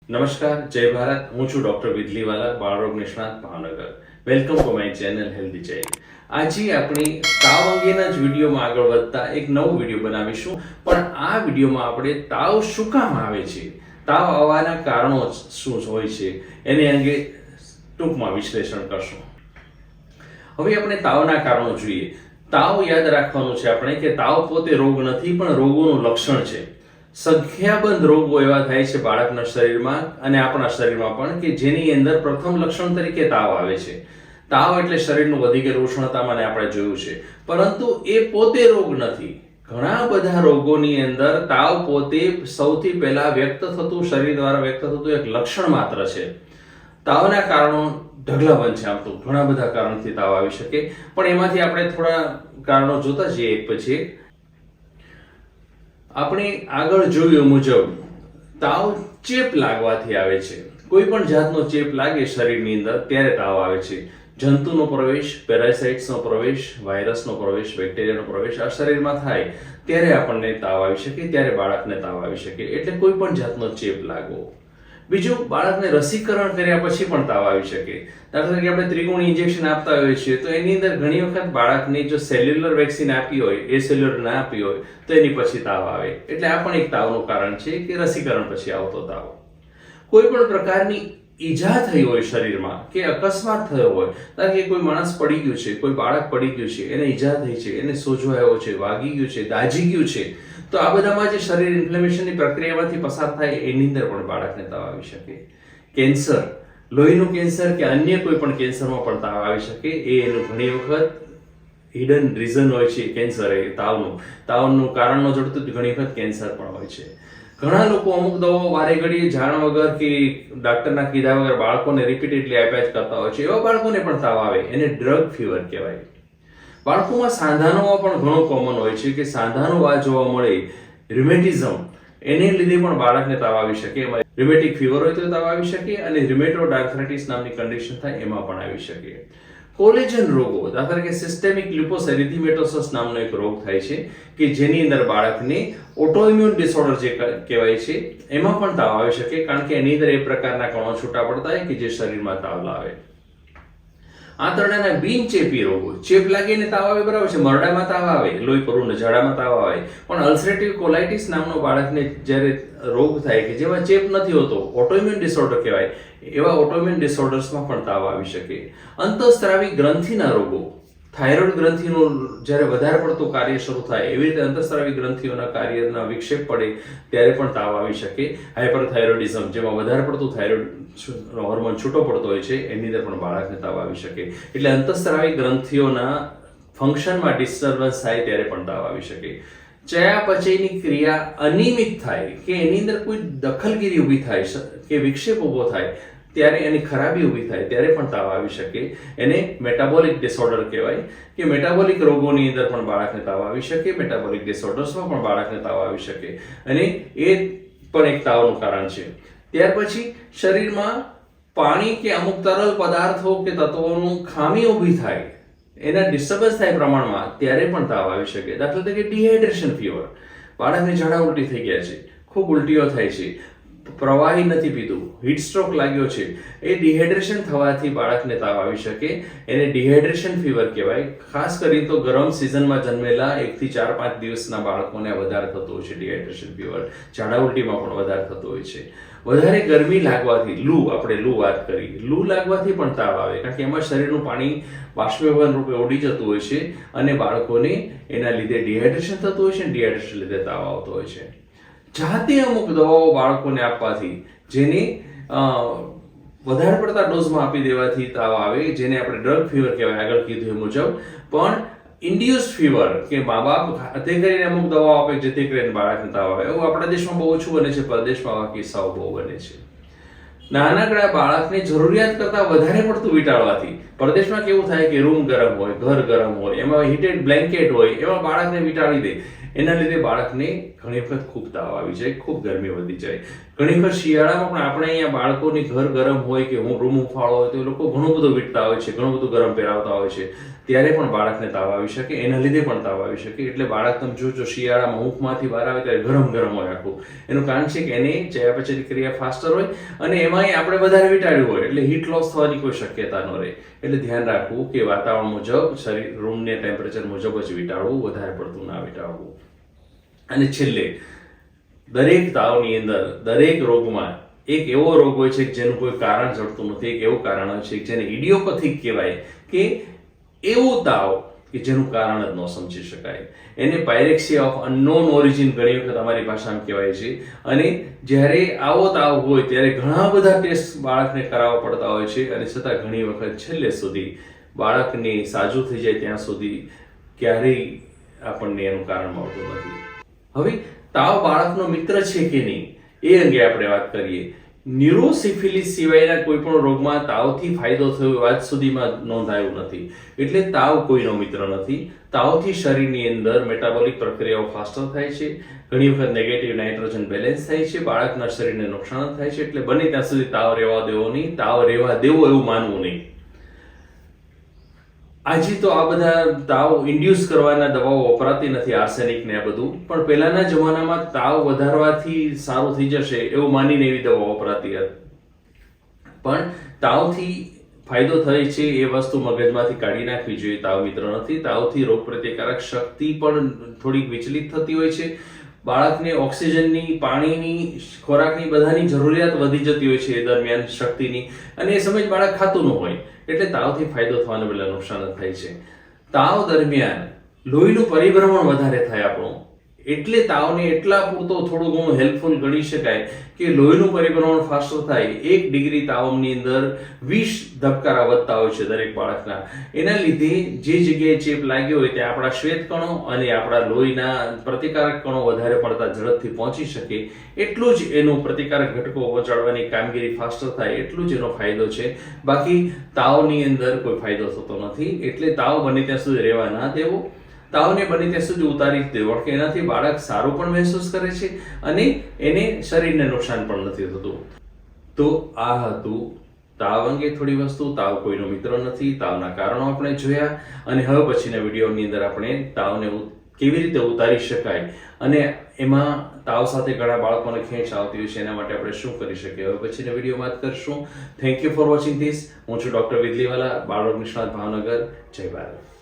નમસ્કાર, જય ભારત. હું છું ડોક્ટર વિધલીવાલા, બાળરોગ નિષ્ણાત, Bhavnagar. Welcome to my channel healthy child. આજે આપણે તાવ અંગેના જ વિડીયોમાં આગળ વધતા એક નવો વિડીયો બનાવીશું. પણ આ વિડીયોમાં આપણે તાવ શું કામ આવે છે, તાવ આવવાના કારણો શું હોય છે, એને અંગે ટૂંકમાં વિશ્લેષણ કરશું. હવે આપણે તાવના કારણો જોઈએ. તાવ યાદ રાખવાનું છે આપણે કે તાવ પોતે રોગ નથી, પણ રોગોનું લક્ષણ છે. સંખ્યાબંધ રોગો એવા થાય છે બાળકના શરીરમાં અને આપણા શરીરમાં પણ કે જેની અંદર પ્રથમ લક્ષણ તરીકે તાવ આવે છે. તાવ એટલે શરીરનું વધી ગયેલું ઉષ્ણતામાં આપણે જોયું છે, પરંતુ એ પોતે રોગ નથી. ઘણા બધા રોગોની અંદર તાવ પોતે સૌથી પહેલા વ્યક્ત થતું, શરીર દ્વારા વ્યક્ત થતું એક લક્ષણ માત્ર છે. તાવના કારણો ઢગલાબંધ છે. આમ તો ઘણા બધા કારણથી તાવ આવી શકે, પણ એમાંથી આપણે થોડા કારણો જોતા જઈએ એક પછી એક. આપણે આગળ જોયું મુજબ તાવ ચેપ લાગવાથી આવે છે. કોઈ પણ જાતનો ચેપ લાગે શરીરની અંદર ત્યારે તાવ આવે છે. જંતુનો પ્રવેશ, પેરાસાઇટ્સનો પ્રવેશ, વાયરસનો પ્રવેશ, બેક્ટેરિયાનો પ્રવેશ આ શરીરમાં થાય ત્યારે આપણને તાવ આવી શકે, ત્યારે બાળકને તાવ આવી શકે. એટલે કોઈ પણ જાતનો ચેપ લાગવો. બીજું, બાળકને રસીકરણ કર્યા પછી પણ તાવ આવી શકે. દાખલા તરીકે આપણે ત્રિકોણ ઇન્જેક્શન આપતા હોઈએ છીએ તો એની અંદર ઘણી વખત બાળકને જો સેલ્યુલર વેક્સિન આપી હોય, એ સેલ્યુલર ના આપી હોય તો એની પછી તાવ આવે. એટલે આ પણ એક તાવનું કારણ છે કે રસીકરણ પછી આવતો તાવ. કોઈ પણ પ્રકારની ઈજા થઈ હોય શરીરમાં કે અકસ્માત થયો હોય, કારણ કે કોઈ માણસ પડી ગયું છે, કોઈ બાળક પડી ગયું છે, એને ઈજા થઈ છે, એને સોજો આવ્યો છે, વાગી ગયું છે, દાઝી ગયું છે, તો આ બધામાં જે શરીર ઇન્ફ્લેમેશનની પ્રક્રિયામાંથી પસાર થાય એની અંદર પણ બાળકને તાવ આવી શકે. કેન્સર, લોહીનું કેન્સર કે અન્ય કોઈ પણ કેન્સરમાં પણ તાવ આવી શકે. એ એનું ઘણી વખત હિડન રીઝન હોય છે. કેન્સર એ તાવનું કારણ ન જડતું ઘણી વખત કેન્સર પણ હોય છે. ઘણા લોકો અમુક દવાઓ વારે ઘડીએ જાણ વગર કે ડાક્ટરના કીધા વગર બાળકોને રિપીટેડલી આપ્યા જ કરતા હોય છે. એવા બાળકોને પણ તાવ આવે, એને ડ્રગ ફીવર કહેવાય. બાળકોમાં સાંધાનોમાં પણ ઘણો કોમન હોય છે કે સાંધાનો વા જોવા મળે, રિમેટિઝમ, એને લીધે પણ બાળકને તાવ આવી શકે. રિમેટિક ફીવર હોય તો તાવ આવી શકે, અને રિમેટોઇડ આર્થરાઇટિસ નામની કન્ડિશન થાય એમાં પણ આવી શકે. કોલેજન રોગો, દાખલા તરીકે સિસ્ટેમિક લ્યુપસ એરિથેમેટોસસ નામનો એક રોગ થાય છે કે જેની અંદર બાળકને ઓટોઇમ્યુન ડિસઓર્ડર જે કહેવાય છે એમાં પણ તાવ આવી શકે, કારણ કે એની અંદર એ પ્રકારના કણો છૂટા પડતા હોય કે જે શરીરમાં તાવ લાવે. આંતરડાના બિનચેપી રોગો, ચેપ લાગીને તાવ આવે, બરાબર છે, મરડામાં તાવ આવે, લોહી પરવું ઝાડામાં તાવ આવે, પણ અલ્સરેટિવ કોલાઇટિસ નામનો બાળકને જ્યારે રોગ થાય કે જેમાં ચેપ નથી હોતો, ઓટોઇમ્યુન ડિસઓર્ડર કહેવાય, એવા ઓટોઇમ્યુન ડિસઓર્ડર્સમાં પણ તાવ આવી શકે. અંતઃસ્ત્રાવી ગ્રંથિના રોગો, થાઇરોઇડ ગ્રંથિનું જ્યારે વધારે પડતું કાર્ય શરૂ થાય, એવી રીતે અંતઃસ્ત્રાવી ગ્રંથિઓના કાર્યના વિક્ષેપ પડે ત્યારે પણ તાવ આવી શકે. હાઇપરથાઇરોઇડિઝમ, જેમાં વધારે પડતું થાઇરોઇડ હોર્મોન છૂટો પડતો હોય છે, એની અંદર પણ બાળકને તાવ આવી શકે. એટલે અંતઃસ્ત્રાવી ગ્રંથિઓના ફંક્શનમાં ડિસ્ટર્બન્સ થાય ત્યારે પણ તાવ આવી શકે. ચયાપચયની ક્રિયા અનિયમિત થાય કે એની અંદર કોઈ દખલગીરી ઊભી થાય કે વિક્ષેપ ઊભો થાય ત્યારે એની ખરાબી ઊભી થાય ત્યારે પણ તાવ આવી શકે. એને મેટાબોલિક ડિસઓર્ડર કહેવાય કે મેટાબોલિક રોગોની અંદર પણ બાળકને તાવ આવી શકે, મેટાબોલિક ડિસઓર્ડર્સમાં પણ બાળકને તાવ આવી શકે, અને એ પણ એક તાવનું કારણ છે. ત્યાર પછી શરીરમાં પાણી કે અમુક તરલ પદાર્થો કે તત્વોનું ખામી ઊભી થાય, એના ડિસ્ટર્બન્સ થાય પ્રમાણમાં, ત્યારે પણ તાવ આવી શકે. દાખલા તરીકે ડિહાઇડ્રેશન ફીવર, બાળકને ઝાડા ઉલટી થઈ ગયા છે, ખૂબ ઉલટીઓ થાય છે, પ્રવાહી નથી પીતું, હીટ સ્ટ્રોક લાગ્યો છે, એ ડિહાઇડ્રેશન થવાથી બાળકને તાવ આવી શકે. એને ડિહાઇડ્રેશન ફીવર કહેવાય. ખાસ કરીને તો ગરમ સિઝનમાં જન્મેલા 1 થી 4-5 દિવસના બાળકોને વધારે થતું હોય છે ડિહાઇડ્રેશન ફીવર. ઝાડા ઉલટીમાં પણ વધારે થતું હોય છે. વધારે ગરમી લાગવાથી, આપણે લૂ વાત કરી, લૂ લાગવાથી પણ તાવ આવે, કારણ કે એમાં શરીરનું પાણી બાષ્પીભવન રૂપે ઉડી જતું હોય છે અને બાળકોને એના લીધે ડિહાઇડ્રેશન થતું હોય છે, ડિહાઇડ્રેશન લીધે તાવ આવતો હોય છે. જાતે અમુક દવાઓ બાળકોને આપવાથી, જેને વધારે પડતા ડોઝમાં આપી દેવાથી તાવ આવે, જેને આપણે ડ્રગ ફીવર કહેવાય આગળ કીધું એ મુજબ. પણ ઇન્ડ્યુસ ફીવર કે મા બાપ હાથે કરીને અમુક દવાઓ આપે જેથી કરીને બાળકને તાવ આવે, એવું આપણા દેશમાં બહુ ઓછું બને છે, પરદેશમાં આવા કિસ્સાઓ બહુ બને છે. નાનકડા બાળકને જરૂરિયાત કરતા વધારે પડતું વીંટાળવાથી, પરદેશમાં કેવું થાય કે રૂમ ગરમ હોય, ઘર ગરમ હોય, એમાં હીટેડ બ્લેન્કેટ હોય, એમાં બાળકને વીંટાળી દે, એના લીધે બાળકને ઘણી વખત ખૂબ તાવ આવી જાય, ખૂબ ગરમી વધી જાય. ઘણી વખત શિયાળામાં પણ આપણે અહીંયા બાળકોની ઘર ગરમ હોય કે હું રૂમ ઉફાળો હોય તો એ લોકો ઘણું બધું વીટતા હોય છે, ઘણું બધું ગરમ પહેરાવતા હોય છે, ત્યારે પણ બાળકને તાવ આવી શકે, એના લીધે પણ તાવ આવી શકે. એટલે બાળક તમે જોજો શિયાળામાં ઊંઘમાંથી બહાર આવે ત્યારે ગરમ ગરમ હોય આખું. એનું કારણ છે કે એની ચયાપચયની ક્રિયા ફાસ્ટર હોય અને એમાંય આપણે વધારે વીટાળ્યું હોય એટલે હીટ લોસ થવાની કોઈ શક્યતા ન રહે. એટલે ધ્યાન રાખવું કે વાતાવરણ મુજબ શરીર રૂમને ટેમ્પરેચર મુજબ જ વીટાળવું, વધારે પડતું ના વીટાળવું. અને છેલ્લે દરેક તાવની અંદર, દરેક રોગમાં એક એવો રોગ હોય છે જેનું કોઈ કારણ જડતું નથી. એક એવું કારણ હોય છે જેને ઇડિયોપેથિક કહેવાય, કે એવો તાવ કે જેનું કારણ જ ન સમજી શકાય. એને પાયરેક્સિયા ઓફ અનનોન ઓરિજિન ઘણી વખત અમારી ભાષામાં કહેવાય છે. અને જ્યારે આવો તાવ હોય ત્યારે ઘણા બધા ટેસ્ટ બાળકને કરાવવા પડતા હોય છે, અને છતાં ઘણી વખત છેલ્લે સુધી બાળકને સાજું થઈ જાય ત્યાં સુધી ક્યારેય આપણને એનું કારણ મળતું નથી. હવે તાવ બાળકનો મિત્ર છે કે નહીં એ અંગે આપણે વાત કરીએ. ન્યુરોસિફિલિસ સિવાયના કોઈ પણ રોગમાં તાવથી ફાયદો થયો આજ સુધીમાં નોંધાયું નથી. એટલે તાવ કોઈનો મિત્ર નથી. તાવથી શરીરની અંદર મેટાબોલિક પ્રક્રિયાઓ ફાસ્ટર થાય છે, ઘણી વખત નેગેટિવ નાઇટ્રોજન બેલેન્સ થાય છે, બાળકના શરીરને નુકસાન થાય છે. એટલે બને ત્યાં સુધી તાવ રહેવા દેવો નહીં, તાવ રહેવા દેવો એવું માનવું નહીં. આજે તો આ બધા તાવ ઇન્ડ્યુસ કરવાના દવાઓ વપરાતી નથી, આર્સેનિક ને આ બધું, પણ પહેલાના જમાનામાં તાવ વધારવાથી સારું થઈ જશે એવું માનીને એવી દવાઓ વપરાતી હતી. પણ તાવથી ફાયદો થાય છે એ વસ્તુ મગજમાંથી કાઢી નાખવી જોઈએ. તાવ મિત્ર નથી. તાવથી રોગ પ્રતિકારક શક્તિ પણ થોડીક વિચલિત થતી હોય છે. બાળકને ઓક્સિજનની, પાણીની, ખોરાકની બધાની જરૂરિયાત વધી જતી હોય છે એ દરમિયાન શક્તિની, અને એ સમય બાળક ખાતું ન હોય એટલે તાવથી ફાયદો થવાને બદલે નુકસાન જ થાય છે. તાવ દરમિયાન લોહીનું પરિભ્રમણ વધારે થાય આપણું, એટલે તાવને એટલા પૂરતો થોડું ઘણું હેલ્પફુલ ગણી શકાય કે લોહીનું પરિભ્રમણ ફાસ્ટર થાય. 1 ડિગ્રી તાવની અંદર 20 ધબકારા વધતા હોય છે દરેક બાળકના. એના લીધે જે જગ્યાએ ચેપ લાગ્યો હોય ત્યાં આપણા શ્વેતકણો અને આપણા લોહીના પ્રતિકારક કણો વધારે પડતા ઝડપથી પહોંચી શકે, એટલું જ એનું પ્રતિકારક ઘટકો પહોંચાડવાની કામગીરી ફાસ્ટર થાય, એટલું જ એનો ફાયદો છે. બાકી તાવની અંદર કોઈ ફાયદો થતો નથી. એટલે તાવ બને ત્યાં સુધી રહેવા ના દેવો. તાવને બને ત્યાં સુધી ઉતારી જ દેવો, કે એનાથી બાળક સારું પણ મહેસૂસ કરે છે અને એને શરીરને નુકસાન પણ નથી થતું. તો આ હતું તાવ અંગે થોડી વસ્તુ. તાવ કોઈનો મિત્ર નથી. તાવના કારણો આપણે જોયા, અને હવે પછીના વિડીયોની અંદર આપણે તાવને કેવી રીતે ઉતારી શકાય અને એમાં તાવ સાથે ઘણા બાળકોને ખેંચ આવતી હોય છે એના માટે આપણે શું કરી શકીએ હવે પછીના વિડીયોમાં વાત કરીશું. Thank you for watching this. હું છું ડોક્ટર વિદલીવાલા, બાળરોગ નિષ્ણાત, ભાવનગર. જય ભારત.